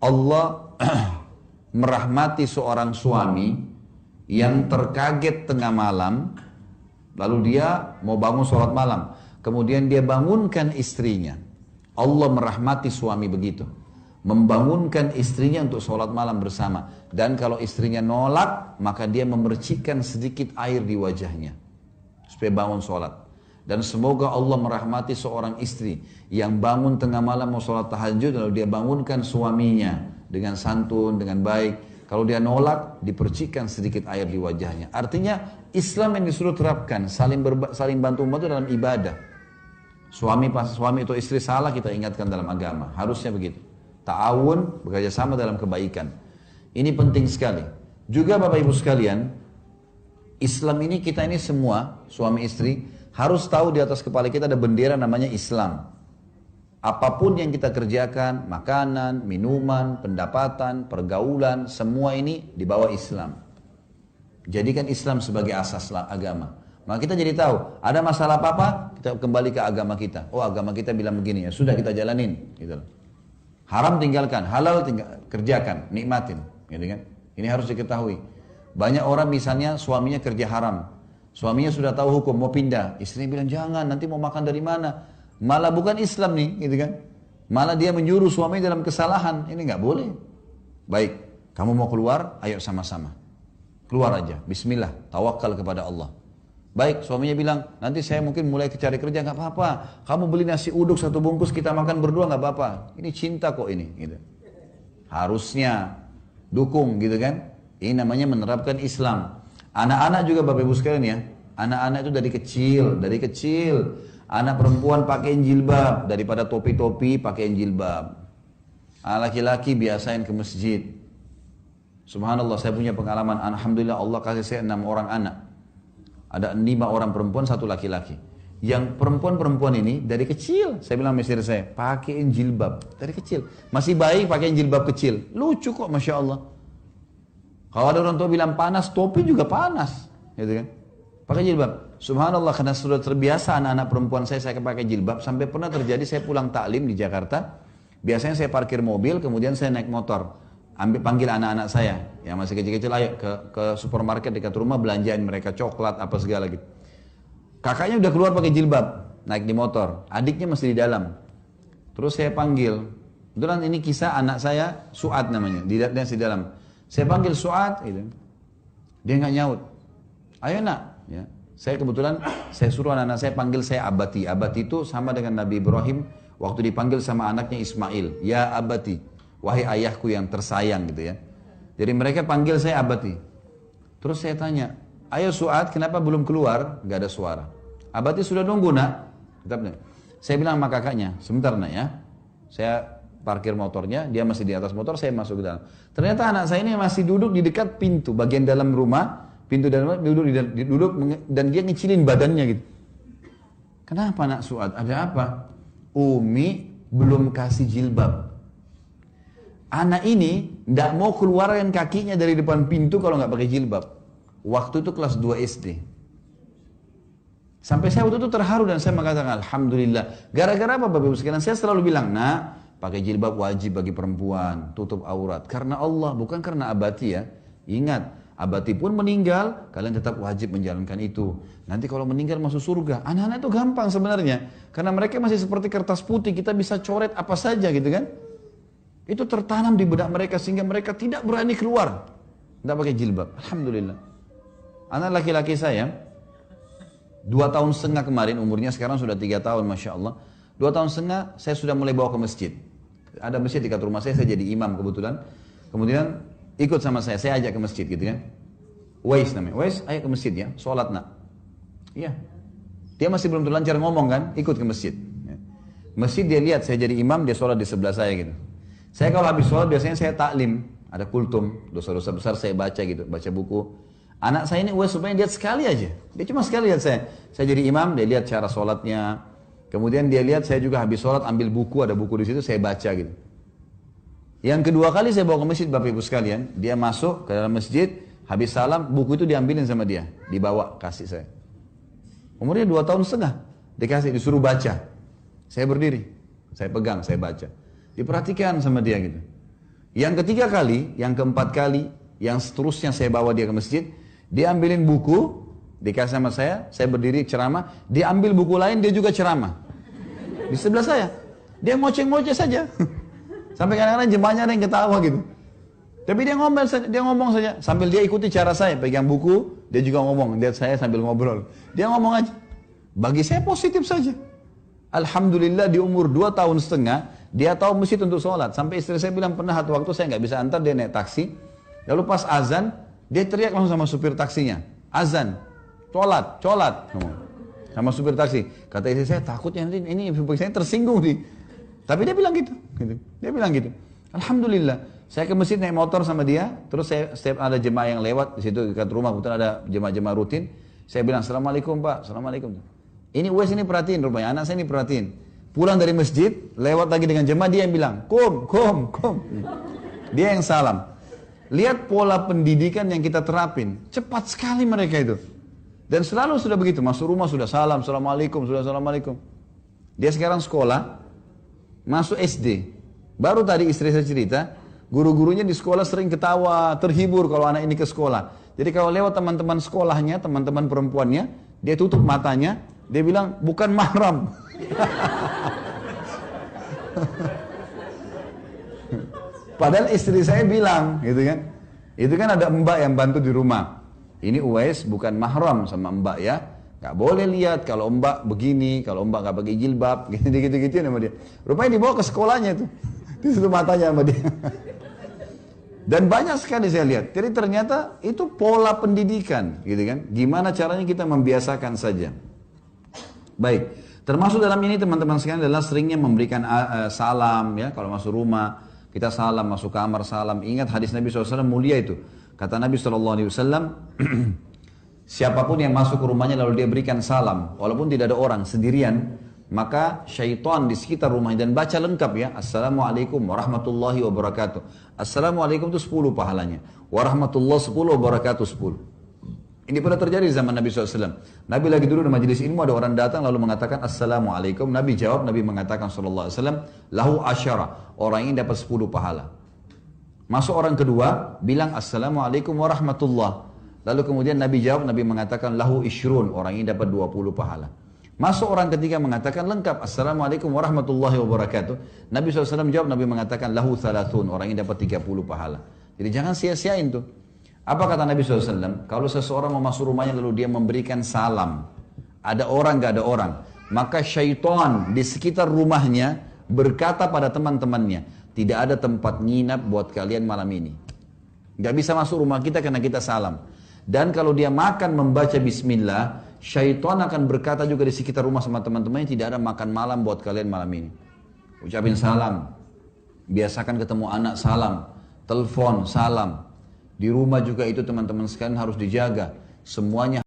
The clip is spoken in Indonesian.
Allah merahmati seorang suami yang terkaget tengah malam, lalu dia mau bangun sholat malam, kemudian dia bangunkan istrinya. Allah merahmati suami begitu, membangunkan istrinya untuk sholat malam bersama. Dan kalau istrinya nolak, maka dia memercikkan sedikit air di wajahnya supaya bangun sholat. Dan semoga Allah merahmati seorang istri yang bangun tengah malam mau sholat tahajud, lalu dia bangunkan suaminya dengan santun, dengan baik. Kalau dia nolak, dipercikkan sedikit air di wajahnya. Artinya Islam yang disuruh terapkan, saling bantu-membantu dalam ibadah. Suami atau istri salah, kita ingatkan dalam agama. Harusnya begitu. Ta'awun, bekerja sama dalam kebaikan. Ini penting sekali. Juga Bapak Ibu sekalian, Islam ini, kita ini semua, suami istri, harus tahu di atas kepala kita ada bendera namanya Islam. Apapun yang kita kerjakan, makanan, minuman, pendapatan, pergaulan, semua ini di bawah Islam. Jadikan Islam sebagai asas agama. Maka kita jadi tahu, ada masalah apa-apa, kita kembali ke agama kita. Oh, agama kita bilang begini, ya sudah kita jalanin. Gitu. Haram tinggalkan, halal kerjakan, nikmatin. Gitu kan? Ini harus diketahui. Banyak orang misalnya suaminya kerja haram. Suaminya sudah tahu hukum, mau pindah. Istrinya bilang, jangan, nanti mau makan dari mana? Malah bukan Islam nih, gitu kan? Malah dia menyuruh suaminya dalam kesalahan. Ini nggak boleh. Baik, kamu mau keluar, ayo sama-sama. Keluar aja, bismillah, tawakal kepada Allah. Baik, suaminya bilang, nanti saya mungkin mulai cari kerja, nggak apa-apa. Kamu beli nasi uduk 1 bungkus, kita makan berdua, nggak apa-apa. Ini cinta kok ini, gitu. Harusnya dukung, gitu kan? Ini namanya menerapkan Islam. Anak-anak juga Bapak Ibu sekalian ya. Anak-anak itu dari kecil. Anak perempuan pakai jilbab, daripada topi-topi pakai jilbab. Laki-laki biasain ke masjid. Subhanallah, saya punya pengalaman. Alhamdulillah Allah kasih saya 6 orang anak. Ada 5 orang perempuan, 1 laki-laki. Yang perempuan-perempuan ini dari kecil, saya bilang istri saya, pakaiin jilbab dari kecil. Masih bayi pakaiin jilbab kecil. Lucu kok, Masya Allah. Kalau ada orang tua bilang panas, topi juga panas, gitu kan? Pakai jilbab. Subhanallah, karena sudah terbiasa anak-anak perempuan saya pakai jilbab, sampai pernah terjadi saya pulang taklim di Jakarta. Biasanya saya parkir mobil, kemudian saya naik motor, panggil anak-anak saya yang masih kecil-kecil, ayo ke supermarket dekat rumah, belanjain mereka coklat apa segala gitu. Kakaknya udah keluar pakai jilbab, naik di motor, adiknya masih di dalam. Terus saya panggil, kebetulan ini kisah anak saya, Suad namanya, dia di dalam. Saya panggil Suad, gitu. Dia nggak nyaut. Ayo nak, ya. Saya kebetulan saya suruh anak-anak saya panggil saya Abati. Abati itu sama dengan Nabi Ibrahim waktu dipanggil sama anaknya Ismail. Ya Abati, wahai ayahku yang tersayang, gitu ya. Jadi mereka panggil saya Abati. Terus saya tanya, ayo Suad, kenapa belum keluar? Gak ada suara. Abati sudah nunggu nak. Saya bilang sama kakaknya, sebentar nak ya. Saya parkir motornya, dia masih di atas motor, saya masuk ke dalam. Ternyata anak saya ini masih duduk di dekat pintu, bagian dalam rumah, pintu dalam rumah, duduk dan dia ngecilin badannya gitu. Kenapa nak Suad? Ada apa? Umi belum kasih jilbab. Anak ini tidak mau keluarkan kakinya dari depan pintu kalau nggak pakai jilbab. Waktu itu kelas 2 SD. Sampai saya waktu itu terharu dan saya mengatakan Alhamdulillah. Gara-gara apa Bapak Ibu sekalian? Saya selalu bilang, nah, pakai jilbab wajib bagi perempuan, tutup aurat. Karena Allah, bukan karena Abati ya. Ingat, Abati pun meninggal, kalian tetap wajib menjalankan itu. Nanti kalau meninggal masuk surga. Anak-anak itu gampang sebenarnya. Karena mereka masih seperti kertas putih, kita bisa coret apa saja gitu kan. Itu tertanam di benak mereka sehingga mereka tidak berani keluar. Tidak pakai jilbab. Alhamdulillah. Anak laki-laki saya, 2 tahun setengah kemarin, umurnya sekarang sudah 3 tahun Masya Allah. 2 tahun setengah saya sudah mulai bawa ke masjid. Ada masjid dekat rumah saya jadi imam kebetulan. Kemudian ikut sama saya ajak ke masjid gitu kan. Wais namanya, Wais ayo ke masjid ya, sholat nak. Iya. Dia masih belum terlancar ngomong kan, ikut ke masjid. Masjid dia lihat saya jadi imam, dia sholat di sebelah saya gitu. Saya kalau habis sholat biasanya saya taklim, ada kultum, dosa-dosa besar saya baca gitu, baca buku. Anak saya ini Wais supaya lihat sekali aja. Dia cuma sekali lihat saya. Saya jadi imam, dia lihat cara sholatnya. Kemudian dia lihat saya juga habis sholat ambil buku, ada buku di situ saya baca gitu. Yang kedua kali saya bawa ke masjid Bapak Ibu sekalian, dia masuk ke dalam masjid, habis salam buku itu diambilin sama dia, dibawa kasih saya. Umurnya 2 tahun setengah, dikasih disuruh baca. Saya berdiri, saya pegang, saya baca. Diperhatikan sama dia gitu. Yang ketiga kali, yang keempat kali, yang seterusnya saya bawa dia ke masjid, dia ambilin buku, dikasih sama saya berdiri ceramah, dia ambil buku lain, dia juga ceramah. Di sebelah saya. Dia ngoceh-ngoceh saja. Sampai kadang-kadang jemaahnya ada yang ketawa gitu. Tapi dia ngomong saja. Sambil dia ikuti cara saya, pegang buku, dia juga ngomong. Lihat saya sambil ngobrol. Dia ngomong aja. Bagi saya positif saja. Alhamdulillah di umur 2 tahun setengah, dia tahu masjid untuk sholat. Sampai istri saya bilang, pernah satu waktu saya nggak bisa antar, dia naik taksi. Lalu pas azan, dia teriak langsung sama supir taksinya. Azan, sholat. Sama supir taksi. Kata istri saya, takutnya nanti ini saya tersinggung nih. Tapi dia bilang gitu. Dia bilang gitu. Alhamdulillah. Saya ke masjid naik motor sama dia. Terus setiap ada jemaah yang lewat. Di situ dekat rumah, kebetulan ada jemaah-jemaah rutin. Saya bilang, Assalamualaikum Pak. Assalamualaikum. Ini Uwais ini perhatiin rupanya. Anak saya ini perhatiin. Pulang dari masjid, lewat lagi dengan jemaah, dia yang bilang, Kum. Dia yang salam. Lihat pola pendidikan yang kita terapin. Cepat sekali mereka itu. Dan selalu sudah begitu. Masuk rumah sudah salam. Assalamualaikum. Dia sekarang sekolah. Masuk SD. Baru tadi istri saya cerita, guru-gurunya di sekolah sering ketawa, terhibur kalau anak ini ke sekolah. Jadi kalau lewat teman-teman sekolahnya, teman-teman perempuannya, dia tutup matanya, dia bilang, bukan mahram. Padahal istri saya bilang, gitu kan. Itu kan ada mbak yang bantu di rumah. Ini Uwais bukan mahram sama mbak ya. Gak boleh lihat kalau mbak begini, kalau mbak gak pakai jilbab, gitu-gitu sama dia. Rupanya dibawa ke sekolahnya itu. Ditutup matanya sama dia. Dan banyak sekali saya lihat. Jadi ternyata itu pola pendidikan, gitu kan. Gimana caranya kita membiasakan saja. Baik. Termasuk dalam ini teman-teman sekalian adalah seringnya memberikan salam ya. Kalau masuk rumah, kita salam, masuk kamar salam. Ingat hadis Nabi SAW mulia itu. Kata Nabi SAW, siapapun yang masuk ke rumahnya lalu dia berikan salam, walaupun tidak ada orang, sendirian, maka syaitan di sekitar rumahnya, dan baca lengkap ya, Assalamualaikum warahmatullahi wabarakatuh. Assalamualaikum itu 10 pahalanya, warahmatullahi 10, wabarakatuh 10. Ini pernah terjadi di zaman Nabi SAW. Nabi lagi duduk di majelis ilmu, ada orang datang lalu mengatakan Assalamualaikum. Nabi jawab, Nabi mengatakan SAW, lahu asyara, orang ini dapat 10 pahala. Masuk orang kedua, bilang Assalamualaikum warahmatullahi. Lalu kemudian Nabi jawab, Nabi mengatakan lahu isyrun, orang ini dapat 20 pahala. Masuk orang ketiga mengatakan lengkap, Assalamualaikum warahmatullahi wabarakatuh. Nabi SAW jawab, Nabi mengatakan lahu thalathun, orang ini dapat 30 pahala. Jadi jangan sia-siain tuh. Apa kata Nabi SAW? Kalau seseorang mau masuk rumahnya lalu dia memberikan salam, ada orang gak ada orang, maka syaitan di sekitar rumahnya berkata pada teman-temannya, tidak ada tempat nginap buat kalian malam ini. Gak bisa masuk rumah kita karena kita salam. Dan kalau dia makan membaca bismillah, syaitan akan berkata juga di sekitar rumah sama teman-temannya, tidak ada makan malam buat kalian malam ini. Ucapin salam. Biasakan ketemu anak salam. Telepon salam. Di rumah juga itu teman-teman sekalian harus dijaga. Semuanya